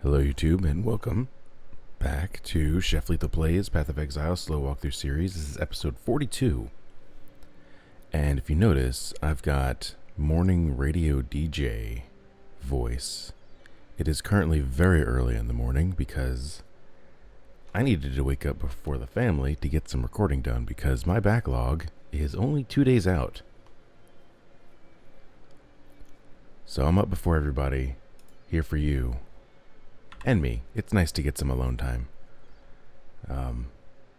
Hello YouTube and welcome back to Chef Lethal Plays Path of Exile Slow Walkthrough Series. This is episode 42. And if you notice, I've got morning radio DJ voice. It is currently very early in the morning because I needed to wake up before the family to get some recording done because my backlog is only 2 days out. So I'm up before everybody, here for you. And me. It's nice to get some alone time.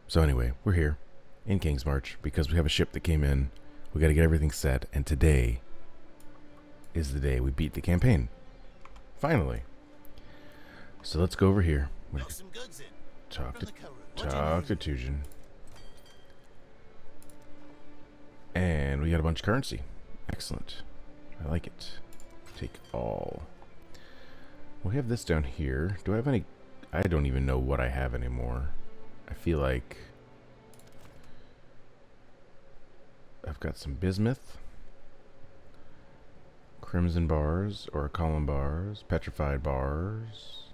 So anyway, we're here in King's March because we have a ship that came in. We got to get everything set, and today is the day we beat the campaign. Finally. So let's go over here. Talk to Tujin. And we got a bunch of currency. Excellent. I like it. Take all. We have this down here. Do I have any? I don't even know what I have anymore. I feel like I've got some bismuth, crimson bars or column bars, petrified bars.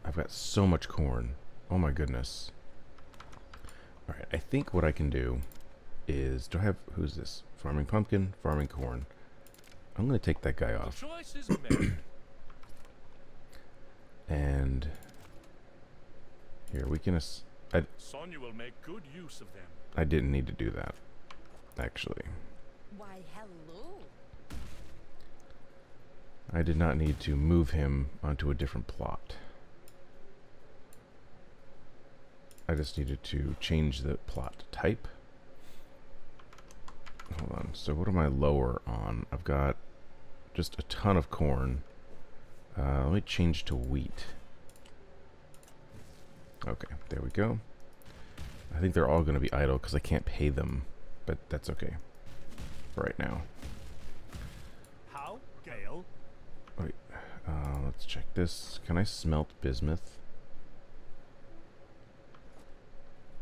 I've got so much corn. Oh my goodness. Alright, I think what I can do is, do I have, who's this? Farming pumpkin, farming corn. I'm going to take that guy off. And here we can. Sonya will make good use of them. I didn't need to do that, actually. Why, hello. I did not need to move him onto a different plot. I just needed to change the plot type. Hold on. So what am I lower on? I've got just a ton of corn. Let me change to wheat. Okay, there we go. I think they're all going to be idle because I can't pay them, but that's okay for right now. How, Gale? Wait, let's check this. Can I smelt bismuth?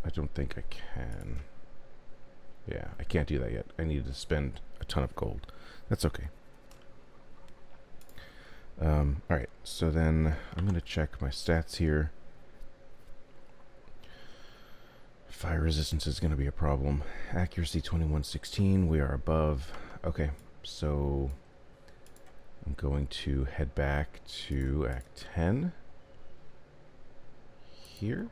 I don't think I can. Yeah, I can't do that yet. I need to spend a ton of gold. That's okay. Alright, so then I'm going to check my stats here. Fire resistance is going to be a problem. Accuracy 2116, we are above. Okay, so I'm going to head back to Act 10. Here.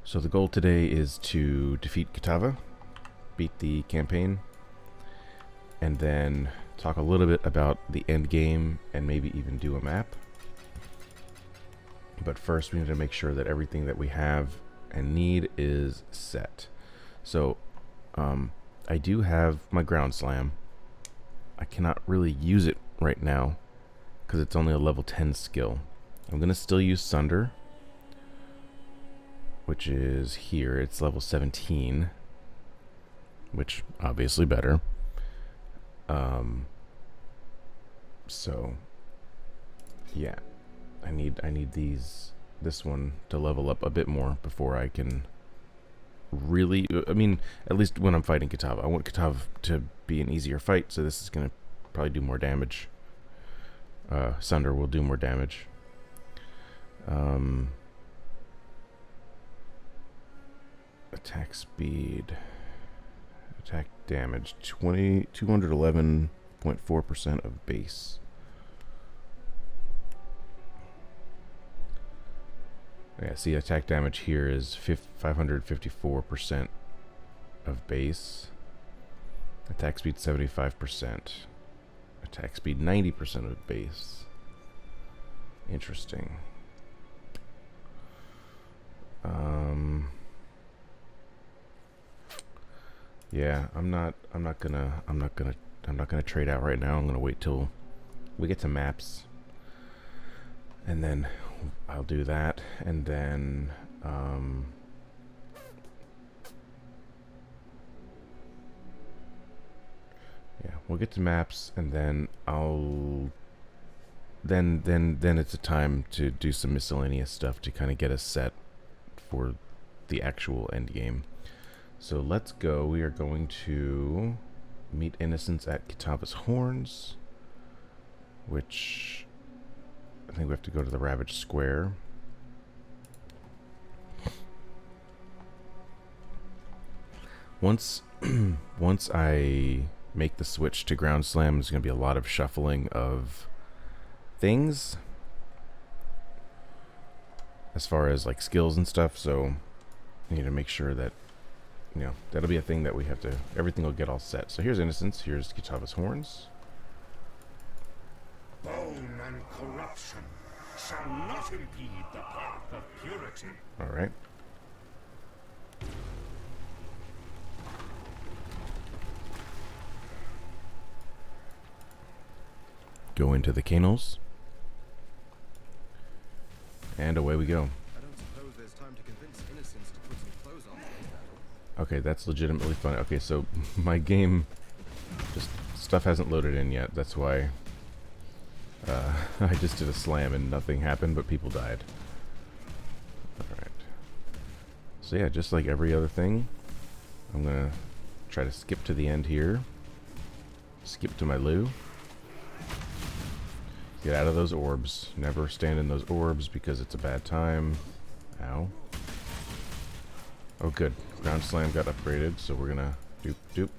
So the goal today is to defeat Kitava, beat the campaign, and then talk a little bit about the end game and maybe even do a map. But first we need to make sure that everything that we have and need is set. So I do have my ground slam. I cannot really use it right now because it's only a level 10 skill. I'm going to still use Sunder, which is here. It's level 17, which obviously better. So yeah, I need this one to level up a bit more before I can really, I mean, at least when I'm fighting Kitava. I want Kitava to be an easier fight, so this is gonna probably do more damage. Sunder will do more damage. Attack speed, attack damage, 211.4% of base. Yeah, see, attack damage here is 554% of base. Attack speed 75%. Attack speed 90% of base. Interesting. Yeah, I'm not gonna trade out right now. I'm gonna wait till we get to maps, and then I'll do that, and then yeah, we'll get to maps, and then I'll then it's a time to do some miscellaneous stuff to kind of get us set for the actual end game. So let's go. We are going to meet Innocence at Kitava's Horns. which I think we have to go to the Ravaged Square. Once once I make the switch to Ground Slam, there's going to be a lot of shuffling of things as far as like skills and stuff, so I need to make sure that, you know, that'll be a thing that we have to, everything will get all set. So here's Innocence, here's Kitava's Horns. Bone and corruption shall not impede the path of purity. Alright. Go into the canals. And away we go. I don't suppose there's time to convince Innocence to put some clothes on, is there? Okay, that's legitimately funny. Okay, so my game, just stuff hasn't loaded in yet. That's why I just did a slam and nothing happened, but people died. Alright. So yeah, just like every other thing, I'm gonna try to skip to the end here. Skip to my loo. Get out of those orbs. Never stand in those orbs because it's a bad time. Ow. Oh good. Ground Slam got upgraded, so we're gonna doop doop.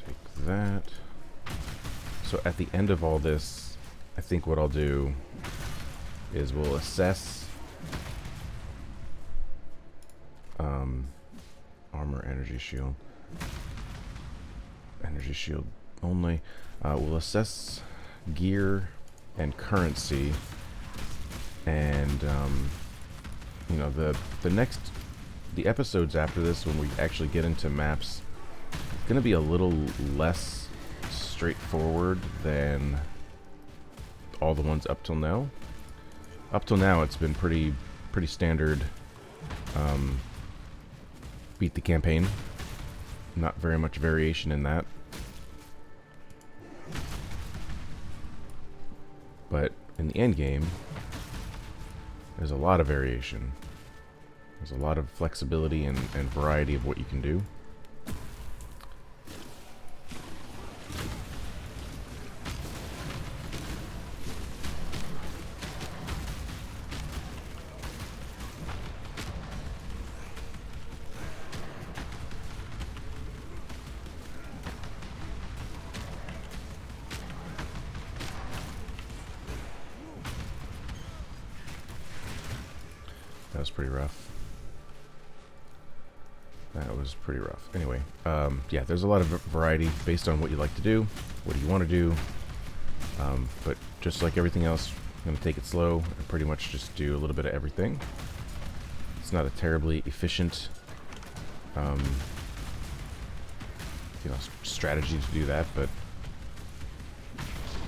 Take that. So at the end of all this, I think what I'll do is we'll assess armor, energy shield. Energy shield only. We'll assess gear and currency, and you know, the episodes after this, when we actually get into maps, it's gonna be a little less straightforward than all the ones up till now. Up till now, it's been pretty standard. Beat the campaign. Not very much variation in that. But in the end game, there's a lot of variation. There's a lot of flexibility and variety of what you can do. That was pretty rough. That was pretty rough. Anyway, yeah, there's a lot of variety based on what you like to do, what do you want to do. But just like everything else, I'm going to take it slow and pretty much just do a little bit of everything. It's not a terribly efficient, you know, strategy to do that, but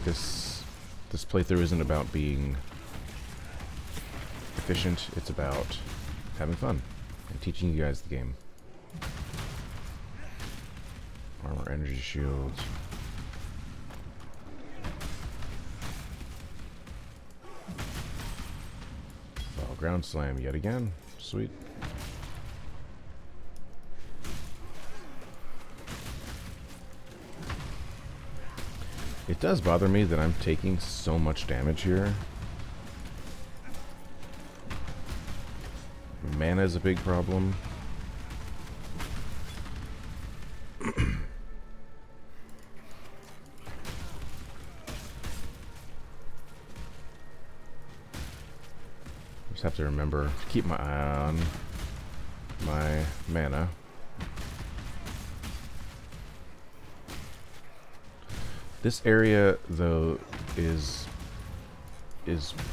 this playthrough isn't about being efficient, it's about having fun and teaching you guys the game. Armor, energy shields. Oh, Ground Slam yet again. Sweet. It does bother me that I'm taking so much damage here. Mana is a big problem. Just have to remember to keep my eye on my mana. This area, though, is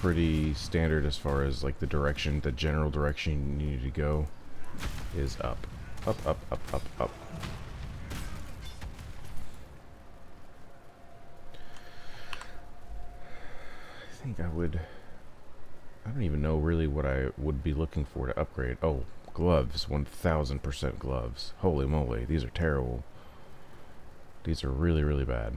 pretty standard as far as like the direction, the general direction you need to go is up. Up, up, up, up, up. I think I don't even know really what I would be looking for to upgrade. Oh, gloves, 1000% gloves. Holy moly, these are terrible. These are really, really bad.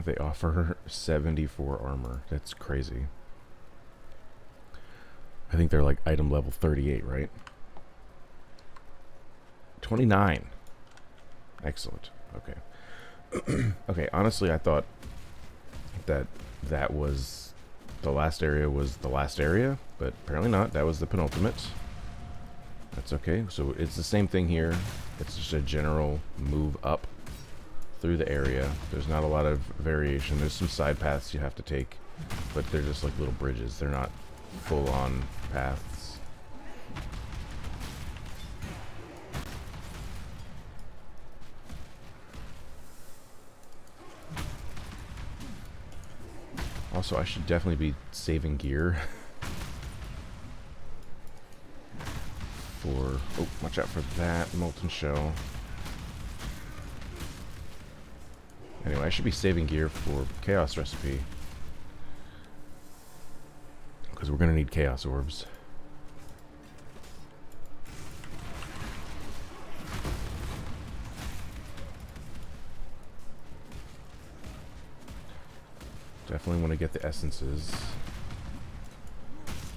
They offer 74 armor. That's crazy. I think they're like item level 38, right? 29. Excellent. Okay. Okay, honestly, I thought that that was the last area was the last area, but apparently not. That was the penultimate. That's okay. So it's the same thing here. It's just a general move up through the area. There's not a lot of variation. There's some side paths you have to take, but they're just like little bridges. They're not full-on paths. Also, I should definitely be saving gear for... Oh, watch out for that molten shell. Anyway, I should be saving gear for Chaos Recipe, because we're going to need Chaos Orbs. Definitely want to get the essences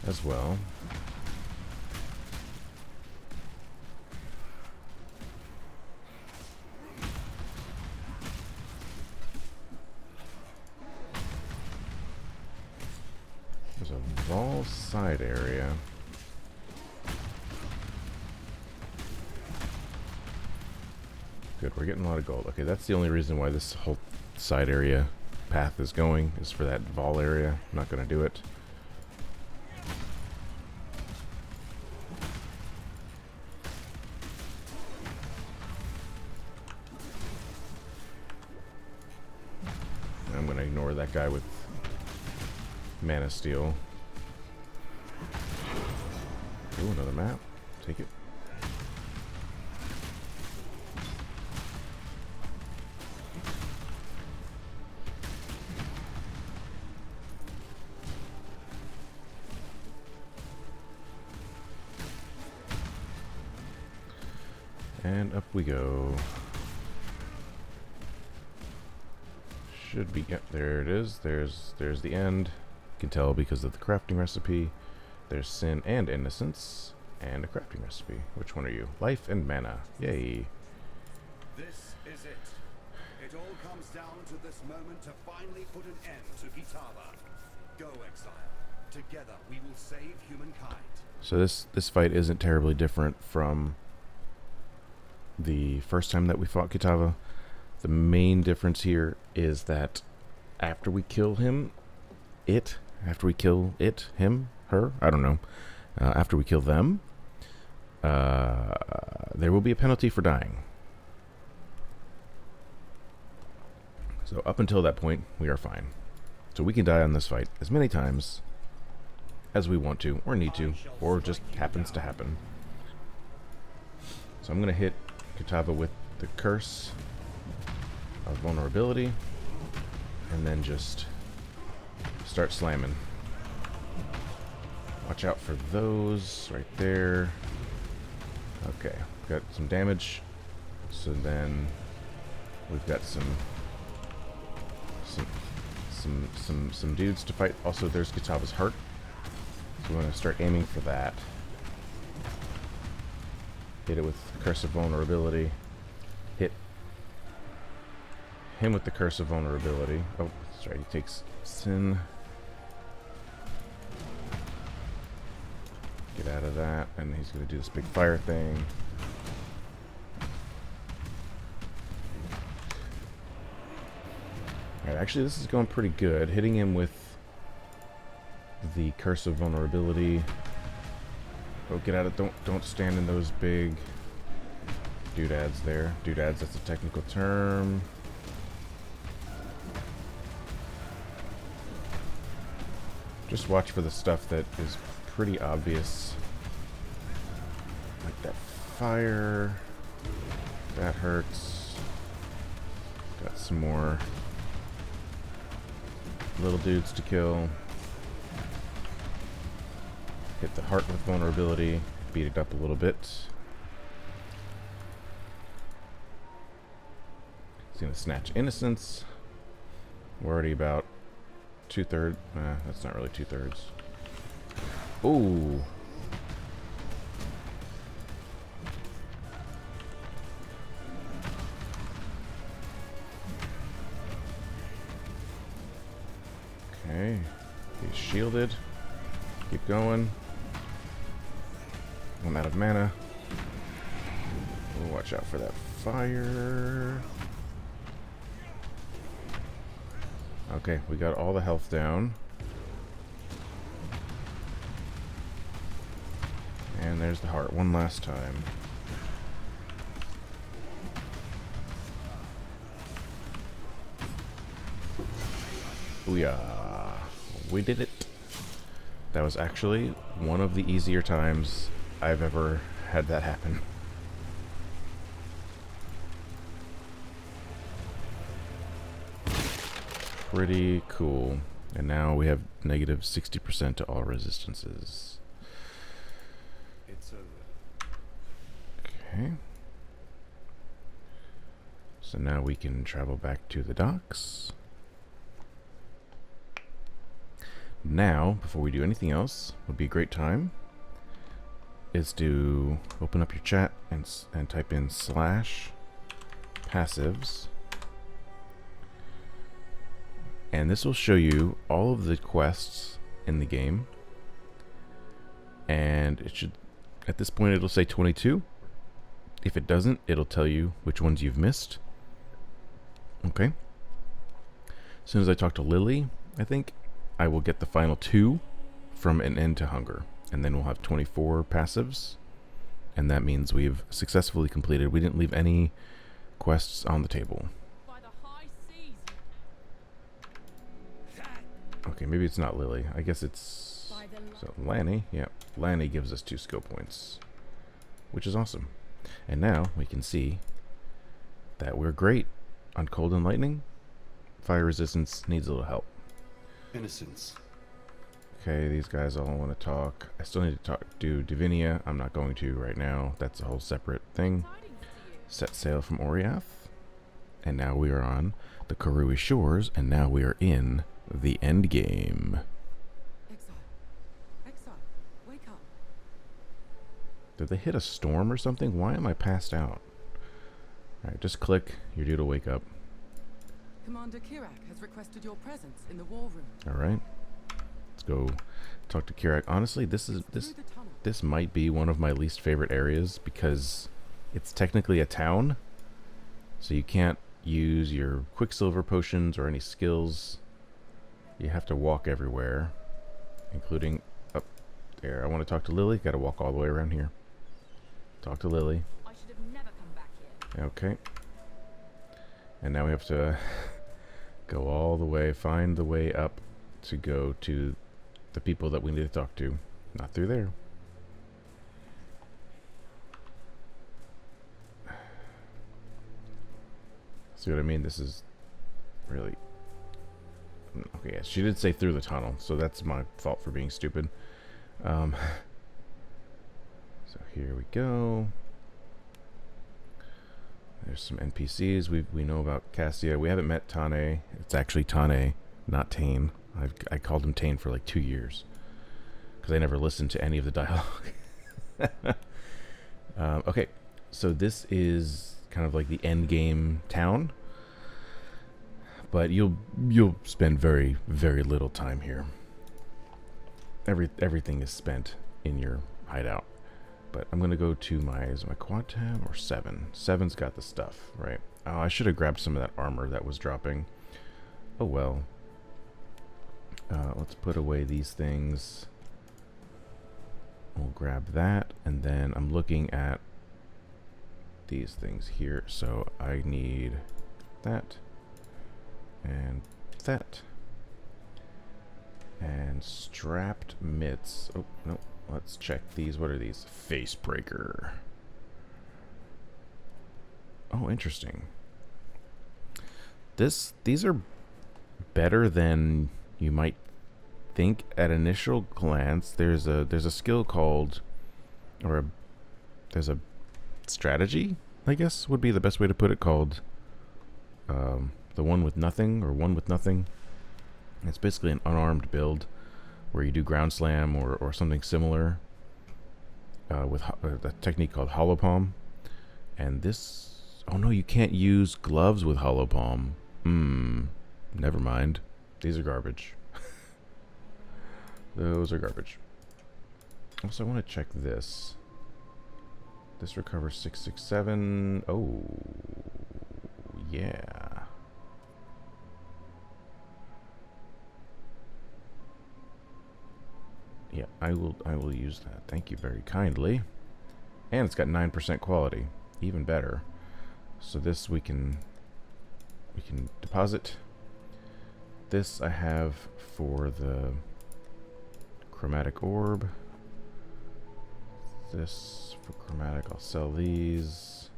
as well. There's a Vol side area. Good, we're getting a lot of gold. Okay, that's the only reason why this whole side area path is going, is for that Vol area. I'm not going to do it. I'm going to ignore that guy with Mana Steel. Ooh, another map. Take it. And up we go. Should be, yep, there it is. There's the end. You can tell because of the crafting recipe. There's Sin and Innocence, and a crafting recipe. Which one are you? Life and Mana. Yay. This is it. It all comes down to this moment to finally put an end to Kitava. Go, Exile. Together we will save humankind. So this fight isn't terribly different from the first time that we fought Kitava. The main difference here is that after we kill him, after we kill it, him, her, I don't know, after we kill them, there will be a penalty for dying. So up until that point, we are fine. So we can die on this fight as many times as we want to, or need to, or just happens to happen. So I'm going to hit Kitava with the Curse of Vulnerability, and then just start slamming. Watch out for those right there. Okay, got some damage. So then we've got some dudes to fight. Also, there's Kitava's heart, so we want to start aiming for that. Hit it with Curse of Vulnerability. Hit him with the Curse of Vulnerability. Oh, that's right, he takes Sin. Get out of that, and he's going to do this big fire thing. Alright, actually this is going pretty good. Hitting him with the Curse of Vulnerability. Oh, get out of, don't stand in those big doodads there. Doodads, that's a technical term. Just watch for the stuff that is pretty obvious. Like that fire. That hurts. Got some more little dudes to kill. Hit the heart with vulnerability. Beat it up a little bit. He's gonna snatch innocence. We're already about 2/3. That's not really 2/3. Oh. Okay. He's shielded. Keep going. I'm out of mana. Watch out for that fire. Okay, we got all the health down. And there's the heart one last time. Booyah. We did it. That was actually one of the easier times I've ever had that happen. Pretty cool. And now we have negative 60% to all resistances. It's over. Okay. So now we can travel back to the docks. Now, before we do anything else, would be a great time is to open up your chat and type in /passives. And this will show you all of the quests in the game. And it should, at this point, it'll say 22. If it doesn't, it'll tell you which ones you've missed. Okay. As soon as I talk to Lily, I think, I will get the final 2 from An End to Hunger. And then we'll have 24 passives. And that means we've successfully completed. We didn't leave any quests on the table. By the high seas. Okay, maybe it's not Lily. I guess it's... By the So Lanny, yeah. Lanny gives us 2 skill points. Which is awesome. And now we can see that we're great on Cold and Lightning. Fire resistance needs a little help. Innocence. Okay, these guys all want to talk. I still need to do Divinia. I'm not going to right now. That's a whole separate thing. tidings to you. Set sail from Oriath. And now we are on the Karui shores, and now we are in the end game. Exile. Exile. Wake up. Did they hit a storm or something? Why am I passed out? Alright, just click. You're due to wake up. Commander Kirak has requested your presence in the war room. Alright. Let's go talk to Kirak. Honestly, this Through the tunnel. this might be one of my least favorite areas because it's technically a town. So you can't use your Quicksilver potions or any skills. You have to walk everywhere, including up there. I want to talk to Lily. Got to walk all the way around here. Talk to Lily. I should have never come back here. Okay. And now we have to go all the way, find the way up to go to the people that we need to talk to. Not through there. See what I mean? This is really... Okay, yeah, she did say through the tunnel, so that's my fault for being stupid. So here we go. There's some NPCs. We know about Cassia. We haven't met Tane. It's actually Tane, not Tane. I called him Tane for like 2 years because I never listened to any of the dialogue. Okay, so this is kind of like the end game town, but you'll spend very, very little time here. Everything is spent in your hideout. But I'm gonna go to is it my quad tab or 7? 7's got the stuff, right? Oh, I should have grabbed some of that armor that was dropping. Oh well. Let's put away these things. We'll grab that, and then I'm looking at these things here. So I need that and that and strapped mitts. Oh no. Let's check these. What are these? Facebreaker. Oh, interesting. These are better than you might think at initial glance. There's a skill called, there's a strategy, I guess would be the best way to put it, called the one with nothing, or one with nothing. It's basically an unarmed build where you do ground slam or something similar with a technique called hollow palm. And this, oh no, you can't use gloves with hollow palm. Never mind. These are garbage. Those are garbage. Also, I want to check this. This recovers 667. Oh, yeah. Yeah, I will use that. Thank you very kindly. And it's got 9% quality, even better. So this we can deposit. This I have for the chromatic orb. This for chromatic, I'll sell these.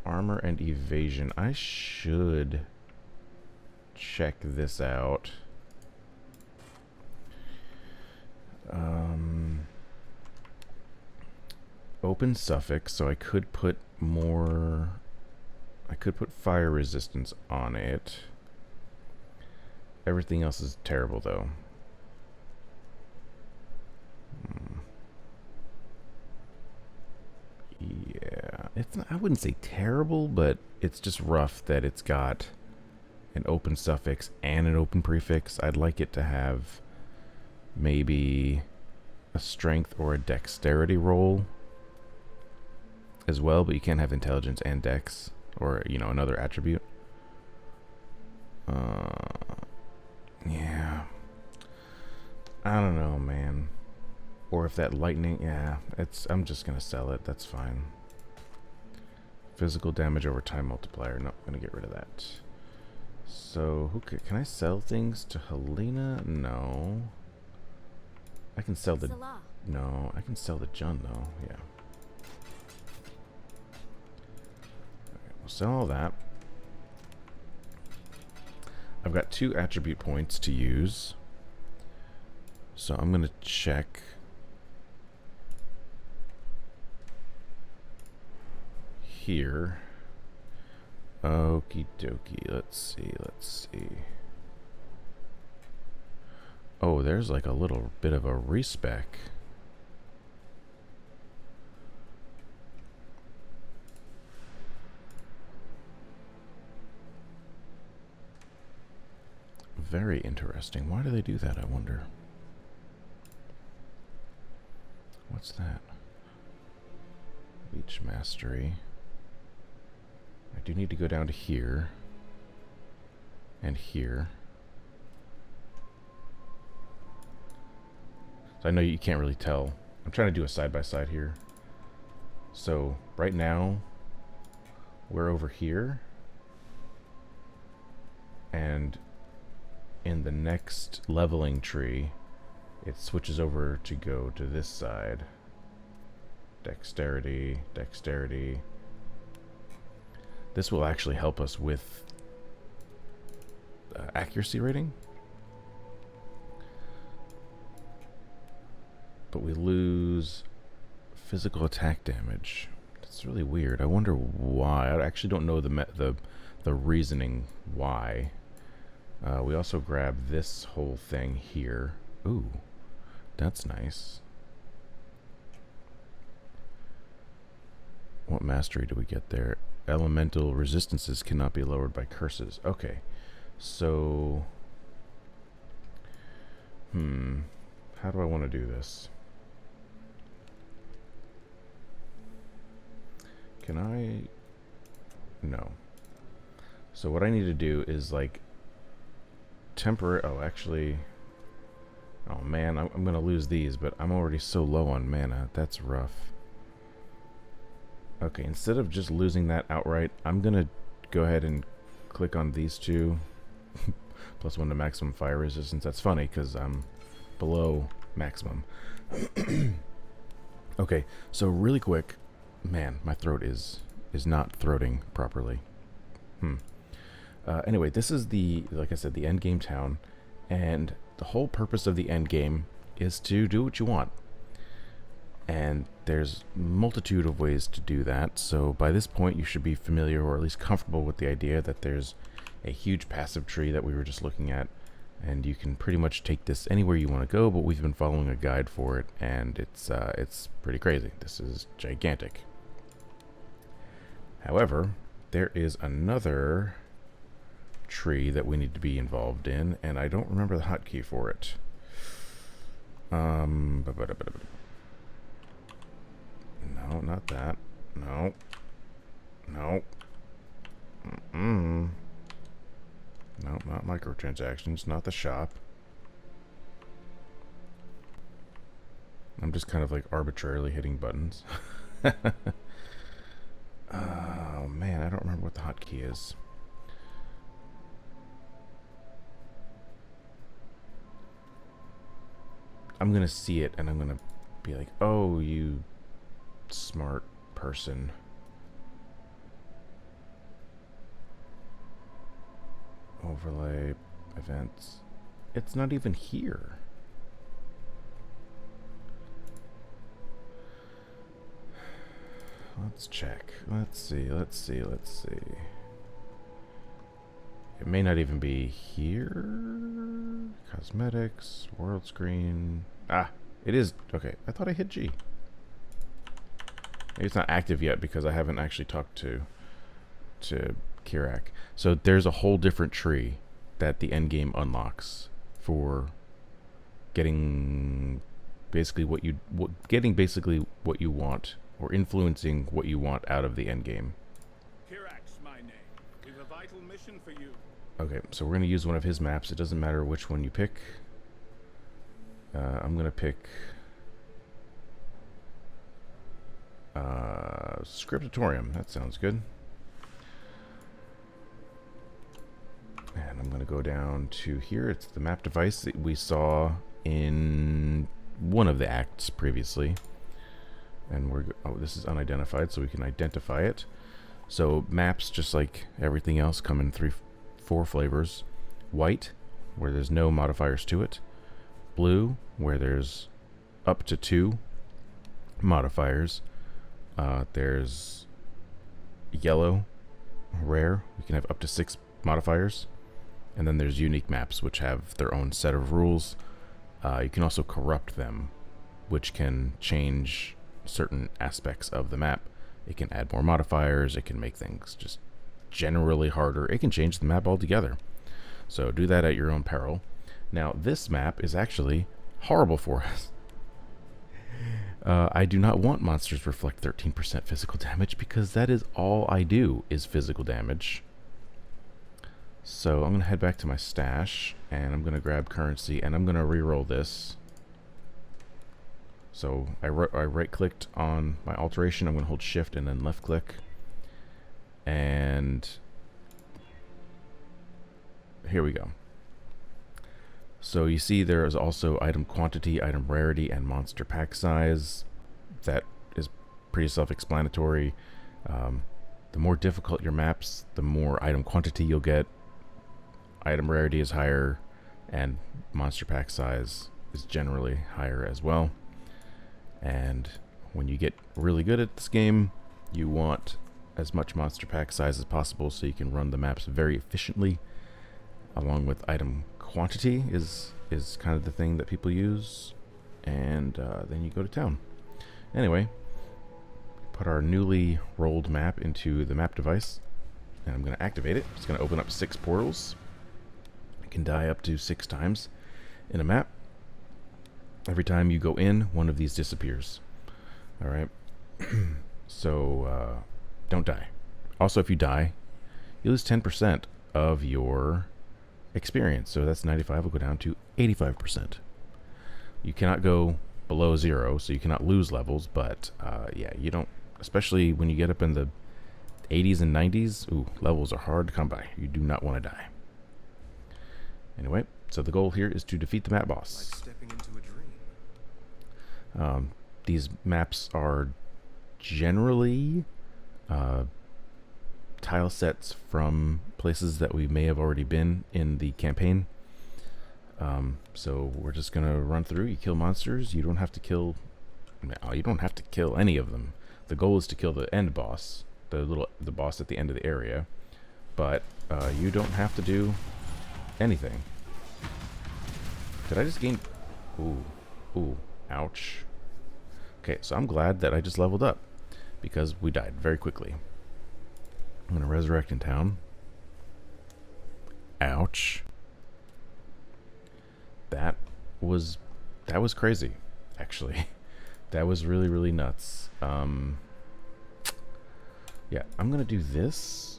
Armor and evasion. I should check this out. Open suffix, so I could put more. I could put fire resistance on it. Everything else is terrible, though. Yeah, it's not, I wouldn't say terrible, but it's just rough that it's got an open suffix and an open prefix. I'd like it to have maybe a strength or a dexterity roll as well, but you can't have intelligence and dex, or another attribute. Yeah, I don't know, man. Or if that lightning, yeah, I'm just gonna sell it. That's fine. Physical damage over time multiplier. No, I'm gonna get rid of that. So can I sell things to Helena? No. I can sell the no. I can sell the Jun though. Yeah. Okay, we'll sell all that. I've got 2 attribute points to use, so I'm gonna check here. Okie dokie. Let's see. Oh, there's like a little bit of a respec. Very interesting. Why do they do that, I wonder? What's that? Leech mastery. I do need to go down to here. And here. So I know you can't really tell. I'm trying to do a side-by-side here. So right now, we're over here. And in the next leveling tree, it switches over to go to this side. Dexterity, dexterity. This will actually help us with accuracy rating. But we lose physical attack damage. That's really weird. I wonder why. I actually don't know the reasoning why. We also grab this whole thing here. Ooh, that's nice. What mastery do we get there? Elemental resistances cannot be lowered by curses. Okay, so how do I want to do this? Can I? No. So what I need to do is like temporary. Oh, actually. Oh man, I'm gonna lose these, but I'm already so low on mana. That's rough. Okay, instead of just losing that outright, I'm gonna go ahead and click on these 2. +1 to maximum fire resistance. That's funny because I'm below maximum. Okay, so really quick, man, my throat is not throating properly. Anyway, this is like I said, the end game town, and the whole purpose of the end game is to do what you want. And there's multitude of ways to do that. So by this point, you should be familiar or at least comfortable with the idea that there's a huge passive tree that we were just looking at And you can pretty much take this anywhere you want to go, but we've been following a guide for it, and it's pretty crazy. This is gigantic. However, there is another tree that we need to be involved in, and I don't remember the hotkey for it. No, not that. No. No. No, not microtransactions, not the shop. I'm just kind of like arbitrarily hitting buttons. Oh man, I don't remember what the hotkey is. I'm gonna see it and I'm gonna be like, oh, you smart person. Overlay events. It's not even here. Let's check. Let's see. It may not even be here. Cosmetics, world screen. Ah, it is. Okay, I thought I hit G. Maybe it's not active yet because I haven't actually talked to Kirak. So there's a whole different tree that the end game unlocks for getting basically what you want, or influencing what you want out of the end game. Kirak's my name. We've a vital mission for you. Okay, so we're going to use one of his maps. It doesn't matter which one you pick. I'm going to pick Scriptatorium. That sounds good. And I'm going to go down to here. It's the map device that we saw in one of the acts previously. And this is unidentified, so we can identify it. So maps, just like everything else, come in four flavors. White, where there's no modifiers to it. Blue, where there's up to 2 modifiers. There's yellow, rare. We can have up to 6 modifiers. And then there's unique maps, which have their own set of rules. You can also corrupt them, which can change certain aspects of the map. It can add more modifiers. It can make things just generally harder. It can change the map altogether. So do that at your own peril. Now, this map is actually horrible for us. I do not want monsters reflect 13% physical damage because that is all I do is physical damage. So I'm going to head back to my stash and I'm going to grab currency and I'm going to re-roll this. So I right-clicked on my alteration. I'm going to hold shift and then left-click. And here we go. So you see there is also item quantity, item rarity, and monster pack size. That is pretty self-explanatory. The more difficult your maps, the more item quantity you'll get. Item rarity is higher, and monster pack size is generally higher as well. And when you get really good at this game, you want as much monster pack size as possible so you can run the maps very efficiently. Along with item quantity is kind of the thing that people use. And then you go to town. Anyway, put our newly rolled map into the map device. And I'm going to activate it. It's going to open up 6 portals. I can die up to 6 times in a map. Every time you go in, one of these disappears. Alright. So, don't die. Also, if you die, you lose 10% of your experience. So that's 95 will go down to 85%. You cannot go below 0, so you cannot lose levels, but yeah, you don't, especially when you get up in the 80s and 90s, ooh, levels are hard to come by. You do not want to die. Anyway, so the goal here is to defeat the map boss. Like stepping into a dream. These maps are generally tile sets from places that we may have already been in the campaign. So we're just gonna run through. You kill monsters. You don't have to kill. No, you don't have to kill any of them. The goal is to kill the end boss, the boss at the end of the area. But you don't have to do anything. Did I just gain... Ooh. Ooh. Ouch. Okay, so I'm glad that I just leveled up, because we died very quickly. I'm going to resurrect in town. Ouch. That was crazy, actually. That was really, really nuts. Yeah, I'm going to do this,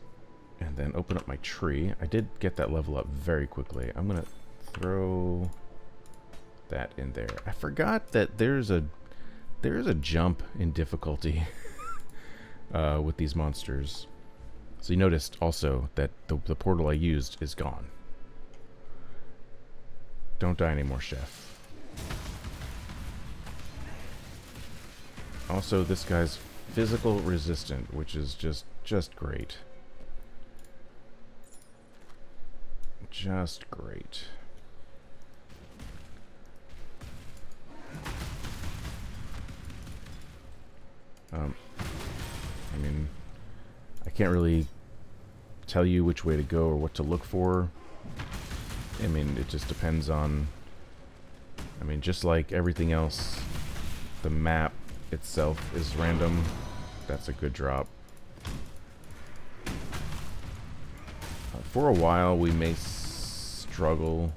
and then open up my tree. I did get that level up very quickly. I'm going to throw that in there. I forgot that there is a jump in difficulty with these monsters. So you noticed also that the portal I used is gone. Don't die anymore, Chef. Also, this guy's physical resistant, which is just great. Just great. I mean, I can't really tell you which way to go or what to look for. I mean, it just depends on... I mean, just like everything else, the map itself is random. That's a good drop. For a while, we may struggle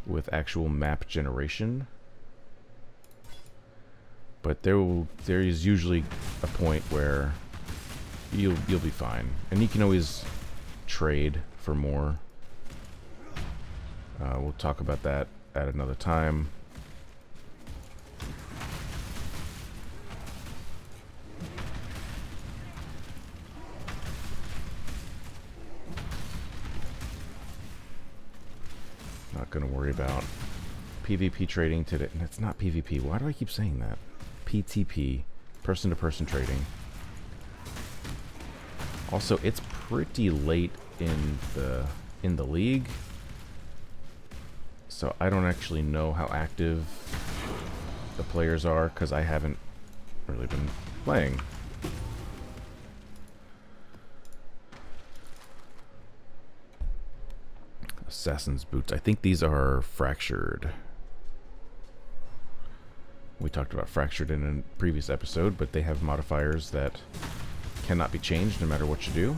with actual map generation. But there is usually a point where you'll be fine, and you can always trade for more. We'll talk about that at another time. Not gonna worry about PvP trading today. And it's not PvP. Why do I keep saying that? PTP, person-to-person trading. Also, it's pretty late in the league, so I don't actually know how active the players are because I haven't really been playing. Assassin's boots. I think these are fractured. We talked about fractured in a previous episode, but they have modifiers that cannot be changed no matter what you do.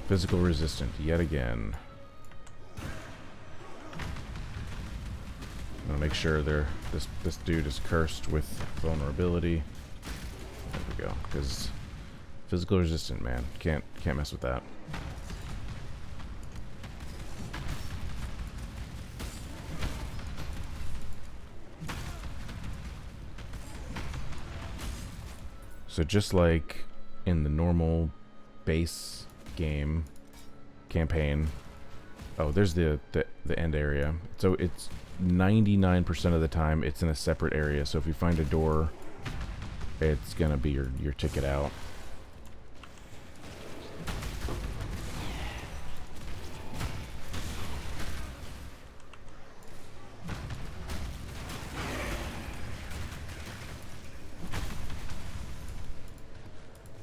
Physical resistant yet again. I'm gonna make sure this dude is cursed with vulnerability. There we go. Because physical resistant, man, can't mess with that. So just like in the normal base game campaign, oh, there's the end area. So it's 99% of the time it's in a separate area. So if you find a door, it's gonna be your ticket out.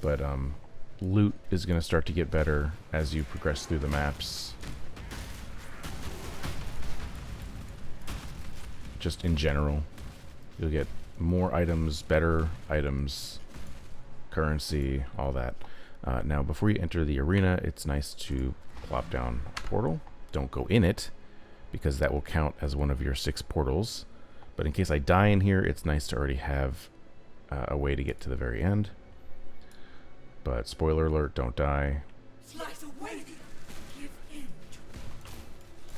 But loot is going to start to get better as you progress through the maps. Just in general, you'll get more items, better items, currency, all that. Now, before you enter the arena, it's nice to plop down a portal. Don't go in it, because that will count as one of your 6 portals. But in case I die in here, it's nice to already have a way to get to the very end. But spoiler alert, don't die.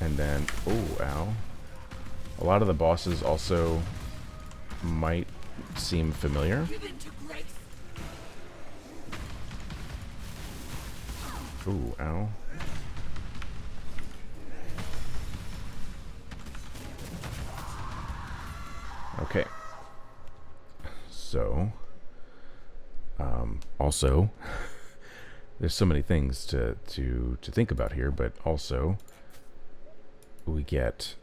And then, oh, ow. A lot of the bosses also might seem familiar. Ooh, ow. Okay. So... also, there's so many things to think about here, but also we get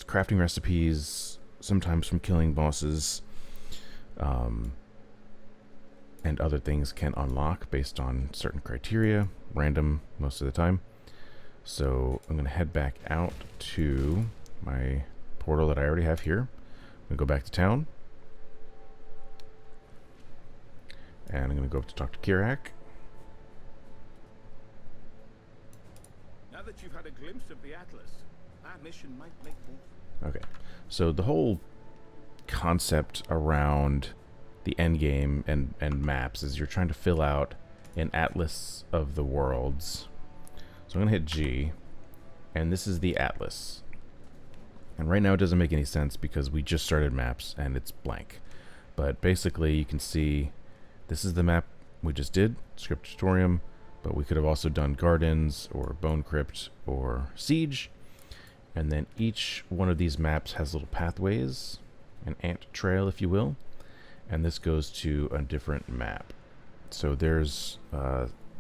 crafting recipes sometimes from killing bosses. And other things can unlock based on certain criteria, random most of the time. So I'm going to head back out to my portal that I already have here. I'm going to go back to town. And I'm going to go up to talk to Kirak. Now that you've had a glimpse of the Atlas, our mission might make more. Okay, so the whole concept around the end game and maps is you're trying to fill out an atlas of the worlds. So I'm gonna hit G, and this is the atlas. And right now it doesn't make any sense because we just started maps and it's blank. But basically you can see this is the map we just did, Scriptatorium, but we could have also done Gardens or Bone Crypt or Siege. And then each one of these maps has little pathways, an ant trail if you will. And this goes to a different map. So there's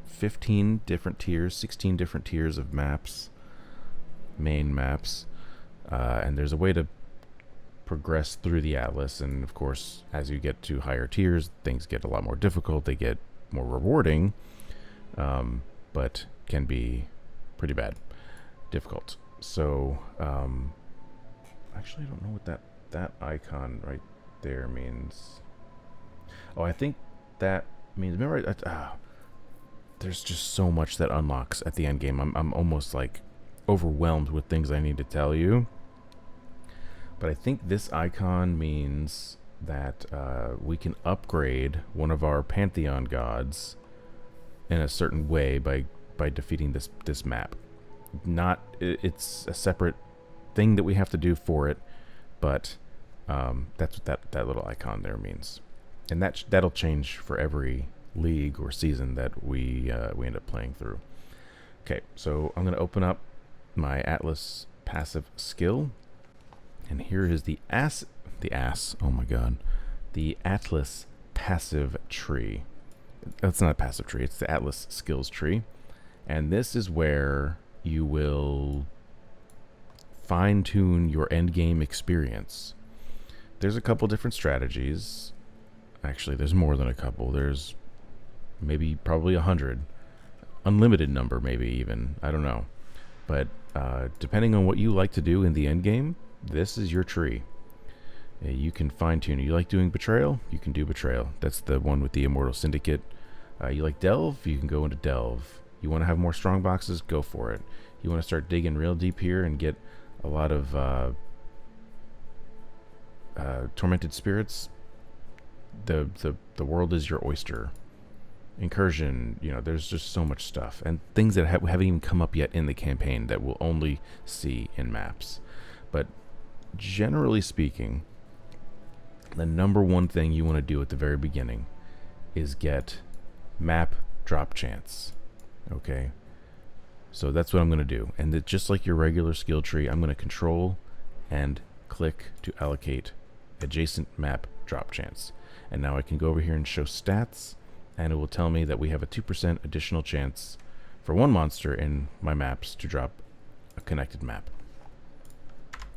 15 different tiers, 16 different tiers of maps, main maps. And there's a way to progress through the atlas. And of course, as you get to higher tiers, things get a lot more difficult. They get more rewarding, but can be pretty bad, difficult. So actually, I don't know what that icon right there means. Oh, I think that means, remember, there's just so much that unlocks at the end game. I'm almost like overwhelmed with things I need to tell you. But I think this icon means that we can upgrade one of our Pantheon gods in a certain way by defeating this map. It's a separate thing that we have to do for it, but that's what that little icon there means. And that'll change for every league or season that we end up playing through. Okay, so I'm going to open up my Atlas passive skill, and here is the Atlas passive tree. That's not a passive tree, it's the Atlas skills tree. And this is where you will fine-tune your endgame experience. There's a couple different strategies. Actually, there's more than a couple. There's probably 100. Unlimited number, maybe even. I don't know. But depending on what you like to do in the endgame, this is your tree. You can fine-tune. You like doing Betrayal? You can do Betrayal. That's the one with the Immortal Syndicate. You like Delve? You can go into Delve. You want to have more strong boxes? Go for it. You want to start digging real deep here and get a lot of Tormented Spirits? The world is your oyster. Incursion, there's just so much stuff. And things that haven't even come up yet in the campaign that we'll only see in maps. But generally speaking, the number one thing you want to do at the very beginning is get map drop chance. Okay? So that's what I'm going to do. And just like your regular skill tree, I'm going to control and click to allocate adjacent map drop chance. And now I can go over here and show stats, and it will tell me that we have a 2% additional chance for one monster in my maps to drop a connected map.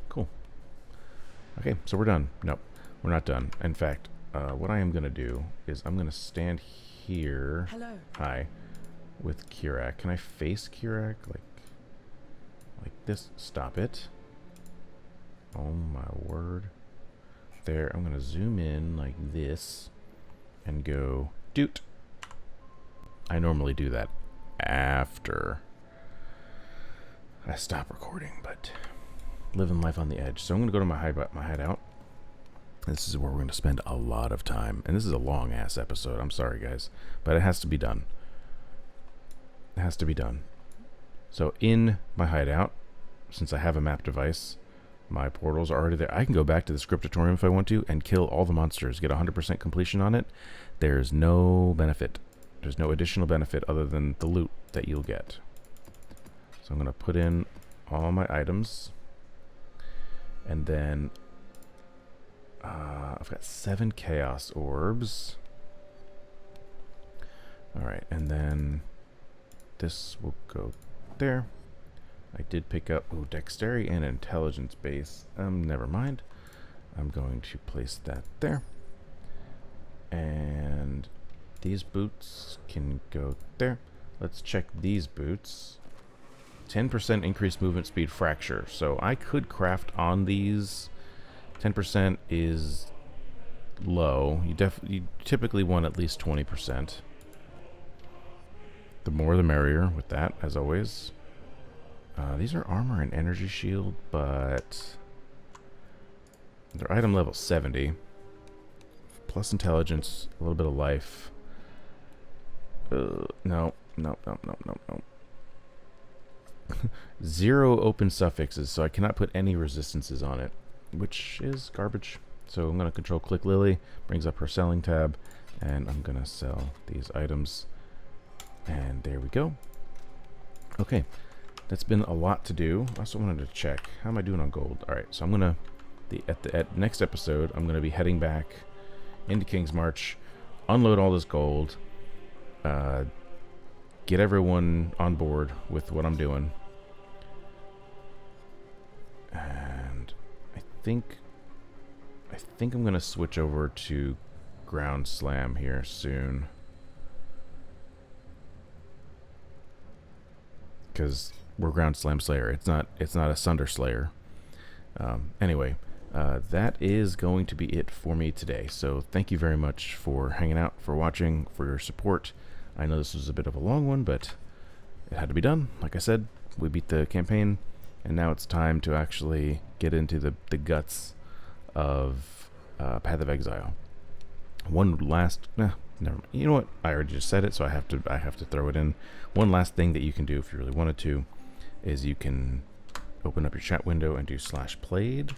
Cool. Okay, so we're done. Nope, we're not done. In fact, what I am going to do is I'm going to stand here. Hello. Hi. With Kirak. Can I face Kirak? Like this? Stop it. Oh my word. There, I'm going to zoom in like this and go doot. I normally do that after I stop recording, but living life on the edge. So I'm going to go to my hideout. This is where we're going to spend a lot of time. And this is a long ass episode. I'm sorry, guys, but it has to be done. It has to be done. So in my hideout, since I have a map device, my portals are already there. I can go back to the Scriptatorium if I want to and kill all the monsters, get 100% completion on it. There's no benefit. There's no additional benefit other than the loot that you'll get. So I'm going to put in all my items. And then I've got 7 Chaos Orbs. Alright, and then this will go there. I did pick up Dexterity and Intelligence base. Never mind. I'm going to place that there. These boots can go there. Let's check these boots. 10% increased movement speed fracture. So I could craft on these. 10% is low. You typically want at least 20%. The more the merrier with that, as always. These are armor and energy shield, but they're item level 70. Plus intelligence, a little bit of life. No. 0 open suffixes, so I cannot put any resistances on it, which is garbage. So I'm going to control click Lily, brings up her selling tab, and I'm going to sell these items. And there we go. Okay, that's been a lot to do. I also wanted to check, how am I doing on gold? All right, so I'm going to, at next episode, I'm going to be heading back into King's March, unload all this gold, get everyone on board with what I'm doing. And I think I'm going to switch over to Ground Slam here soon. Because we're Ground Slam Slayer. It's not a Sunder Slayer. Anyway, that is going to be it for me today. So thank you very much for hanging out, for watching, for your support. I know this was a bit of a long one, but it had to be done. Like I said, we beat the campaign, and now it's time to actually get into the guts of Path of Exile. One last, never mind. You know what? I already just said it, so I have to throw it in. One last thing that you can do if you really wanted to is you can open up your chat window and do /played,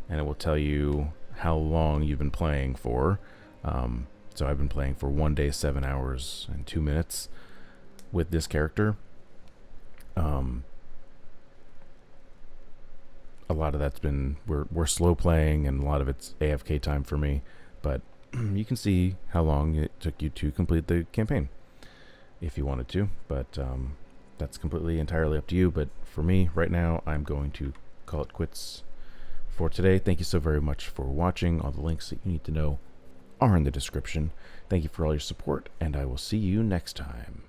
and it will tell you how long you've been playing for. So I've been playing for 1 day, 7 hours, and 2 minutes with this character. A lot of that's been we're slow playing, and a lot of it's AFK time for me. But you can see how long it took you to complete the campaign if you wanted to. But that's completely entirely up to you. But for me, right now, I'm going to call it quits for today. Thank you so very much for watching. All the links that you need to know are in the description. Thank you for all your support, and I will see you next time.